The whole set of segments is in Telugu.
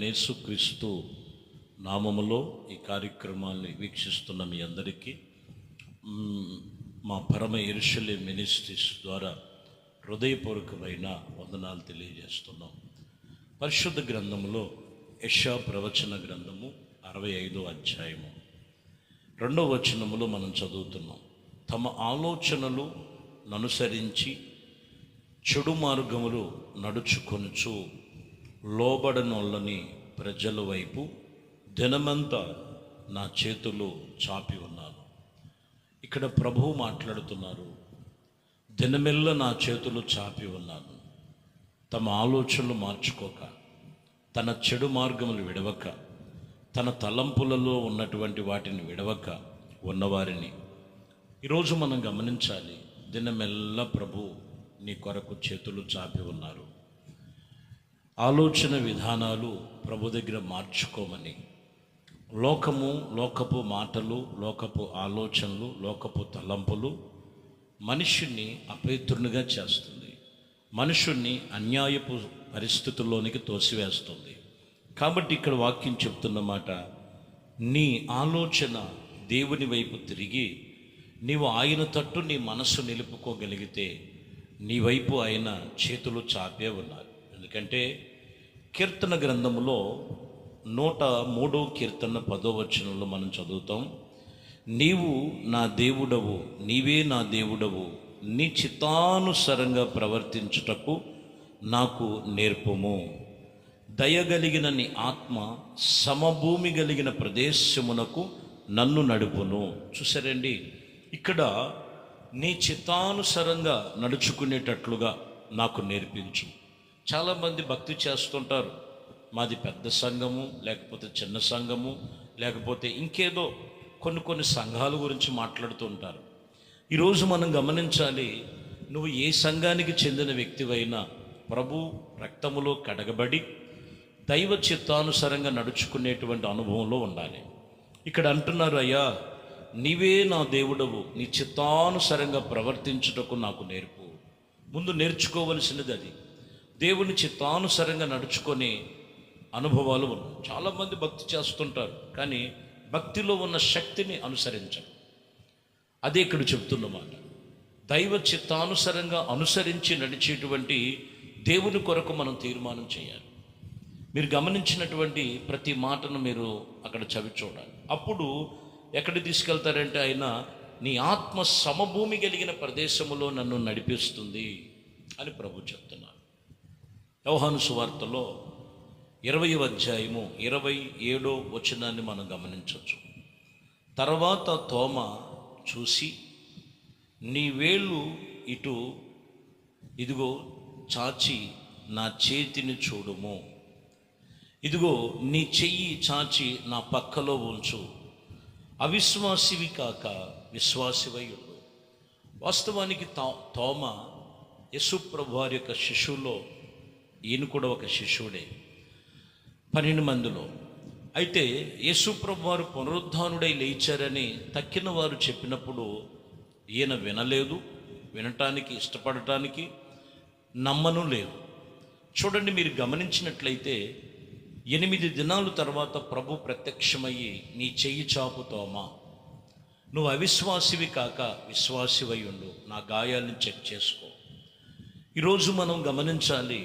యేసుక్రీస్తు నామములో ఈ కార్యక్రమాన్ని వీక్షిస్తున్న మీ అందరికీ మా పరమ యెరూషలేము మినిస్ట్రీస్ ద్వారా హృదయపూర్వకమైన వందనాలు తెలియజేస్తున్నాం. పరిశుద్ధ గ్రంథములో యెషయా ప్రవచన గ్రంథము 65వ అధ్యాయము 2వ వచనములో మనం చదువుతున్నాం. తమ ఆలోచనలు ననుసరించి చెడు మార్గములు నడుచుకొనుచు లోబడనోళ్ళని ప్రజల వైపు దినమంతా నా చేతులు చాపి ఉన్నాను. ఇక్కడ ప్రభువు మాట్లాడుతున్నారు. దినమెల్ల నా చేతులు చాపి ఉన్నాను. తమ ఆలోచనలు మార్చుకోక, తన చెడు మార్గములు విడవక, తన తలంపులలో ఉన్నటువంటి వాటిని విడవక ఉన్నవారిని ఈరోజు మనం గమనించాలి. దినమెల్ల ప్రభు నీ కొరకు చేతులు చాపి ఉన్నారు. ఆలోచన విధానాలు ప్రభు దగ్గర మార్చుకోమని. లోకపు మాటలు, లోకపు ఆలోచనలు, లోకపు తలంపులు మనుష్యుని అపవిత్రునిగా చేస్తుంది. మనుషుణ్ణి అన్యాయపు పరిస్థితుల్లోనికి తోసివేస్తుంది. కాబట్టి ఇక్కడ వాక్యం చెప్తున్నమాట, నీ ఆలోచన దేవుని వైపు తిరిగి నీవు ఆయన తట్టు నీ మనస్సు నిలుపుకోగలిగితే నీ వైపు ఆయన చేతులు చాపే ఉన్నారు. ఎందుకంటే కీర్తన గ్రంథములో 103వ కీర్తన 10వ వచనంలో మనం చదువుతాం, నీవు నా దేవుడవు, నీవే నా దేవుడవు, నీ చిత్తానుసారంగా ప్రవర్తించుటకు నాకు నేర్పుము. దయగలిగిన నీ ఆత్మ సమభూమి కలిగిన ప్రదేశమునకు నన్ను నడుపును. చూసారండి, ఇక్కడ నీ చిత్తానుసారంగా నడుచుకునేటట్లుగా నాకు నేర్పించు. చాలామంది భక్తి చేస్తుంటారు. మాది పెద్ద సంఘము, లేకపోతే చిన్న సంఘము, లేకపోతే ఇంకేదో కొన్ని సంఘాల గురించి మాట్లాడుతూ ఉంటారు. ఈరోజు మనం గమనించాలి, నువ్వు ఏ సంఘానికి చెందిన వ్యక్తివైనా ప్రభు రక్తములో కడగబడి దైవ చిత్తానుసారంగా నడుచుకునేటువంటి అనుభవంలో ఉండాలి. ఇక్కడ అంటున్నారు, అయ్యా నీవే నా దేవుడవు, నీ చిత్తానుసారంగా ప్రవర్తించుటకు నాకు నేర్పు. ముందు నేర్చుకోవలసినది అది. దేవుని చిత్తానుసారంగా నడుచుకొని అనుభవాలు ఉన్నాయి. చాలామంది భక్తి చేస్తుంటారు, కానీ భక్తిలో ఉన్న శక్తిని అనుసరించరు. అదే ఇక్కడ చెప్తున్నమాట. దైవ చిత్తానుసారంగా అనుసరించి నడిచేటువంటి దేవుని కొరకు మనం తీర్మానం చేయాలి. మీరు గమనించినటువంటి ప్రతి మాటను మీరు అక్కడ చవి చూడాలి. అప్పుడు ఎక్కడికి తీసుకెళ్తారంటే, ఆయన నీ ఆత్మ సమభూమి కలిగిన ప్రదేశములో నన్ను నడిపిస్తుంది అని ప్రభు చెప్తున్నారు. యోహాను సువార్తలో 20వ అధ్యాయము 27వ వచనాన్ని మనం గమనించవచ్చు. తర్వాత తోమ చూసి, నీ వేళ్ళు ఇటు ఇదిగో చాచి నా చేతిని చూడుము, ఇదిగో నీ చెయ్యి చాచి నా పక్కలో ఉంచు, అవిశ్వాసివి కాక విశ్వాసివై ఉండు. వాస్తవానికి తోమ యేసు ప్రభు వారి యొక్క శిష్యుల్లో ఈయన కూడా ఒక శిష్యుడే, 12 మందిలో. అయితే యేసు ప్రభు వారు పునరుద్ధానుడై లేచారని తక్కిన వారు చెప్పినప్పుడు ఈయన వినలేదు, వినటానికి ఇష్టపడటానికి నమ్మను లేదు. చూడండి, మీరు గమనించినట్లయితే 8 దినాల తర్వాత ప్రభు ప్రత్యక్షమయ్యి, నీ చెయ్యి చాపు తోమా, నువ్వు అవిశ్వాసివి కాక విశ్వాసివై ఉండు, నా గాయాలను చెక్ చేసుకో. ఈరోజు మనం గమనించాలి,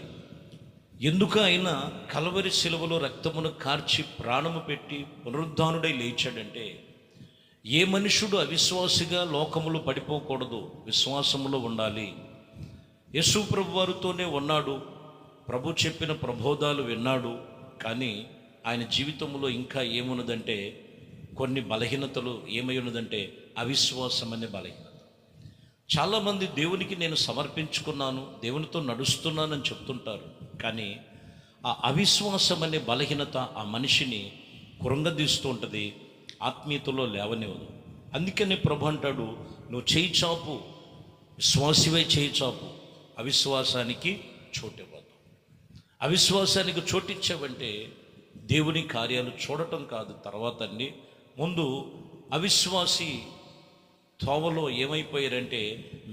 ఎందుకు ఆయన కల్వరి శిలువలో రక్తమును కార్చి ప్రాణము పెట్టి పునరుద్ధానుడై లేచాడంటే, ఏ మనుషుడు అవిశ్వాసిగా లోకములో పడిపోకూడదు, విశ్వాసములో ఉండాలి. యేసు ప్రభు వారితోనే ఉన్నాడు, ప్రభు చెప్పిన ప్రబోధాలు విన్నాడు. కానీ ఆయన జీవితంలో ఇంకా ఏమున్నదంటే, కొన్ని బలహీనతలు ఏమై ఉన్నదంటే అవిశ్వాసం అనే బలహీనత. చాలామంది దేవునికి నేను సమర్పించుకున్నాను, దేవునితో నడుస్తున్నానని చెప్తుంటారు, కానీ ఆ అవిశ్వాసం అనే బలహీనత ఆ మనిషిని కృంగదీస్తూ ఉంటుంది, ఆత్మీయతలో లేవనివ్వదు. అందుకని ప్రభు అంటాడు, నువ్వు చేయి చాపు, విశ్వాసివై చేయి చాపు, అవిశ్వాసానికి చోటివ్వదు. అవిశ్వాసానికి చోటిచ్చావంటే దేవుని కార్యాలు చూడటం కాదు, తర్వాత అన్ని ముందు అవిశ్వాసి తోవలో ఏమైపోయారంటే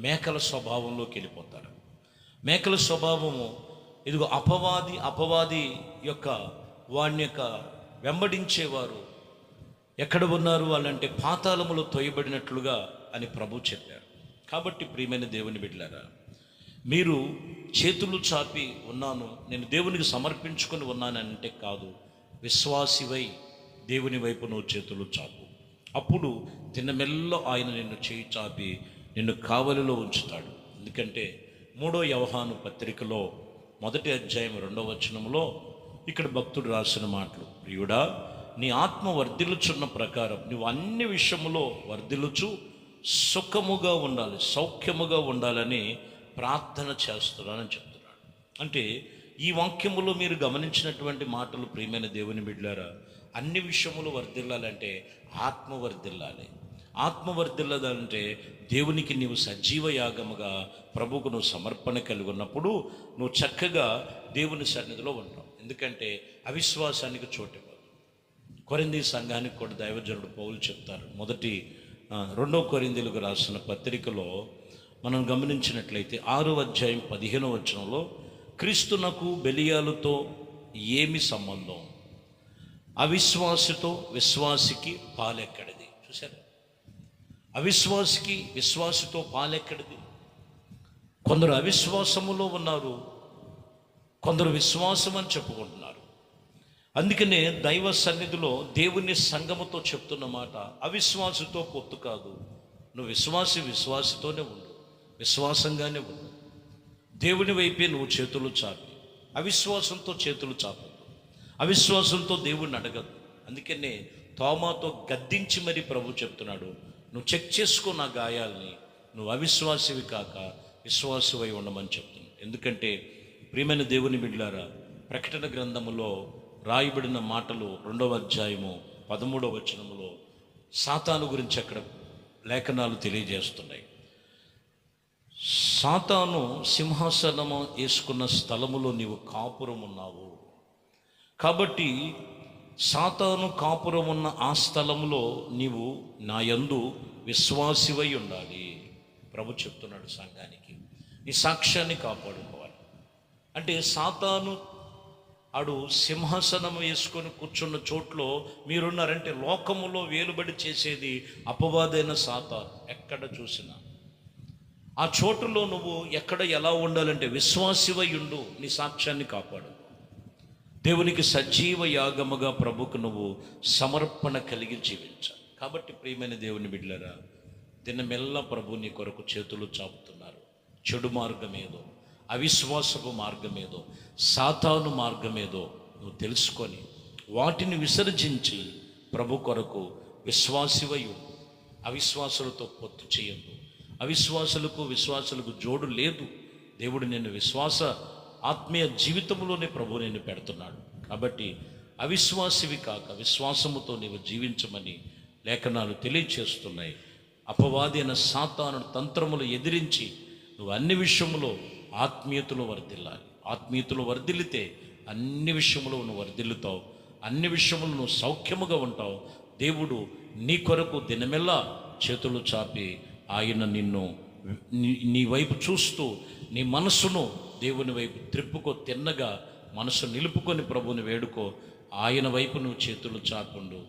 మేకల స్వభావంలోకి వెళ్ళిపోతారు. మేకల స్వభావము ఇదిగో అపవాది యొక్క వాని యొక్క వెంబడించేవారు ఎక్కడ ఉన్నారు వాళ్ళంటే పాతాళములో తోయబడినట్లుగా అని ప్రభు చెప్పారు. కాబట్టి ప్రియమైన దేవుని బిడ్డలారా, మీరు చేతులు చాపి ఉన్నాను, నేను దేవునికి సమర్పించుకొని ఉన్నానంటే కాదు, విశ్వాసివై దేవుని వైపు నువ్వు చేతులు చాపు. అప్పుడు తిన్నమెల్ల ఆయన నిన్ను చేయి చాపి నిన్ను కావలిలో ఉంచుతాడు. ఎందుకంటే 3వ యోహాను పత్రికలో 1వ అధ్యాయం 2వ వచనంలో ఇక్కడ భక్తుడు రాసిన మాటలు, ప్రియుడా నీ ఆత్మ వర్ధిల్లుచున్న ప్రకారం నువ్వు అన్ని విషయములో వర్ధిల్లుచు సుఖముగా ఉండాలి, సౌఖ్యముగా ఉండాలని ప్రార్థన చేస్తున్నానని చెప్తున్నాడు. అంటే ఈ వాక్యములో మీరు గమనించినటువంటి మాటలు ప్రియమైన దేవుని బిడ్డలారా, అన్ని విషయములు వర్ధిల్లాలంటే ఆత్మ వర్ధిల్లాలి. ఆత్మ వర్ధిల్లాలంటే దేవునికి నీవు సజీవ యాగముగా ప్రభువుకు నువ్వు సమర్పణ కలిగి ఉన్నప్పుడు నువ్వు చక్కగా దేవుని సన్నిధిలో ఉంటావు. ఎందుకంటే అవిశ్వాసానికి చోటివ్వదు. కొరింథీ సంఘానికి కూడా దైవజనుడు పౌలు చెప్తారు. 2వ కొరింథీలకు రాసిన పత్రికలో మనం గమనించినట్లయితే 6వ అధ్యాయం 15వ వచనంలో, క్రీస్తునకు బెలియాలతో ఏమి సంబంధం, అవిశ్వాసితో విశ్వాసికి పాలెక్కడిది. చూసారు, అవిశ్వాసికి విశ్వాసితో పాలెక్కడిది. కొందరు అవిశ్వాసములో ఉన్నారు, కొందరు విశ్వాసం అని చెప్పుకుంటున్నారు. అందుకనే దైవ సన్నిధిలో దేవుని సంఘముతో చెప్తున్న మాట, అవిశ్వాసతో పొత్తు కాదు, నువ్వు విశ్వాసితోనే ఉండు, విశ్వాసంగానే ఉండు. దేవుని వైపే నువ్వు చేతులు చాపి, అవిశ్వాసంతో చేతులు చాపద్దు, అవిశ్వాసంతో దేవుణ్ణి అడగద్దు. అందుకనే తోమాతో గద్దించి మరీ ప్రభు చెప్తున్నాడు, నువ్వు చెక్ చేసుకో నా గాయాల్ని, నువ్వు అవిశ్వాసివి కాక విశ్వాసివై ఉండమని చెప్తున్నాడు. ఎందుకంటే ప్రియమైన దేవుని బిడ్డలారా, ప్రకటన గ్రంథములో రాయబడిన మాటలు 2వ అధ్యాయము 13వ వచనములో సాతాను గురించి అక్కడ లేఖనాలు తెలియజేస్తున్నాయి. సాతాను సింహాసనము వేసుకున్న స్థలములో నీవు కాపురం ఉన్నావు. కాబట్టి సాతాను కాపురం ఉన్న ఆ స్థలములో నీవు నా యందు విశ్వాసివై ఉండాలి. ప్రభు చెప్తున్నాడు సంఘానికి, నీ సాక్ష్యాన్ని కాపాడుకోవాలి. అంటే సాతాను ఆడు సింహాసనం వేసుకొని కూర్చున్న చోట్లో మీరున్నారంటే లోకములో వేలుబడి చేసేది అపవాదైన సాతాను. ఎక్కడ చూసినా ఆ చోటులో నువ్వు ఎక్కడ ఎలా ఉండాలంటే విశ్వాసివై ఉండు, నీ సాక్ష్యాన్ని కాపాడు. దేవునికి సజీవ యాగముగా ప్రభుకు నువ్వు సమర్పణ కలిగి జీవించాలి. కాబట్టి ప్రియమైన దేవుని బిడ్డలారా, దినమెల్ల ప్రభు నీ కొరకు చేతులు చాపుతున్నారు. చెడు మార్గమేదో, అవిశ్వాసపు మార్గమేదో, సాతాను మార్గమేదో నువ్వు తెలుసుకొని వాటిని విసర్జించి ప్రభు కొరకు విశ్వాసివై ఉండు. అవిశ్వాసులతో పొత్తు చేయొద్దు. విశ్వాసులకు జోడు లేదు. దేవుడు నిన్ను విశ్వాస ఆత్మీయ జీవితంలోనే ప్రభు నిన్ను పెడుతున్నాడు. కాబట్టి అవిశ్వాసివి కాక విశ్వాసముతో నీవు జీవించమని లేఖనాలు తెలియచేస్తున్నాయి. అపవాది అయిన సాతాను తంత్రములు ఎదిరించి నువ్వు అన్ని విషయములో ఆత్మీయతలో వర్ధిల్లాలి. ఆత్మీయతలో వర్ధిల్లితే అన్ని విషయములో నువ్వు వర్ధిల్లుతావు, అన్ని విషయములు నువ్వు సౌఖ్యముగా ఉంటావు. దేవుడు నీ కొరకు దినమెల్లా చేతులు చాపి ఆయన నిన్ను నీ వైపు చూస్తూ నీ మనసును దేవుని వైపు త్రిప్పుకో, తిన్నగా మనసు నిలుపుకొని ప్రభుని వేడుకో. ఆయన వైపు నువ్వు చేతులు చాపుండు.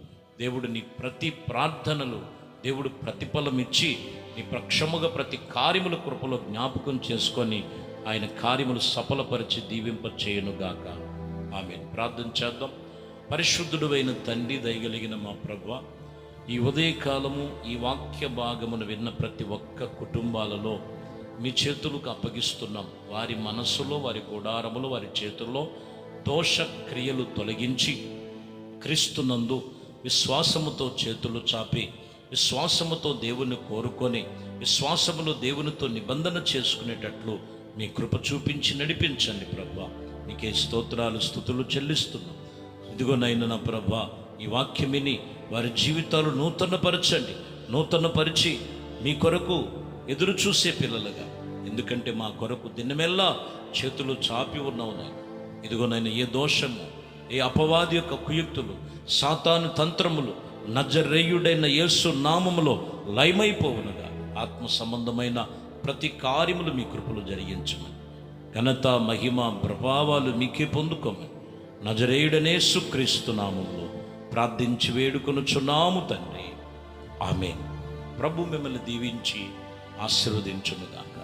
దేవుడు నీ ప్రతి ప్రార్థనలు దేవుడు ప్రతిఫలం ఇచ్చి నీ ప్రక్షముగా ప్రతి కార్యముల కృపలో జ్ఞాపకం చేసుకొని ఆయన కార్యములు సఫలపరిచి దీవింప చేయునుగాక. ఆమేన్. ప్రార్థన చేద్దాం. పరిశుద్ధుడు అయిన తండ్రి, దయగలిగిన మా ప్రభువా, ఈ ఉదయకాలము ఈ వాక్య భాగమును విన్న ప్రతి ఒక్క కుటుంబాలలో మీ చేతులకు అప్పగిస్తున్నాం. వారి మనస్సులో, వారి గుడారములో, వారి చేతుల్లో దోష క్రియలు తొలగించి క్రీస్తునందు విశ్వాసముతో చేతులు చాపి విశ్వాసముతో దేవుని కోరుకొని విశ్వాసములో దేవునితో నిబంధన చేసుకునేటట్లు మీ కృప చూపించి నడిపించండి ప్రభువా. నీకే స్తోత్రాలు స్తుతులు చెల్లిస్తున్నాం. ఇదిగోనైనా నా ప్రభువా, ఈ వాక్యం విని వారి జీవితాలు నూతనపరిచి మీ కొరకు ఎదురు చూసే పిల్లలుగా, ఎందుకంటే మా కొరకు దినమెల్లా చేతులు చాపి ఉన్నావు నాయన. ఇదిగోనైనా ఏ దోషము, ఏ అపవాది యొక్క కుయుక్తులు, సాతాను తంత్రములు నజరేయుడైన యేసు నామములో లయమైపోవునుగా. ఆత్మ సంబంధమైన ప్రతి కార్యములు మీ కృపలు జరిగించమని, ఘనత మహిమ ప్రభావాలు మీకే పొందుకోమని నజరేయుడనే యేసుక్రీస్తు నామములో ప్రార్థించి వేడుకొనుచున్నాము తండ్రి, ఆమేన్. ప్రభు మిమ్మల్ని దీవించి ఆశీర్వదించునుగాక.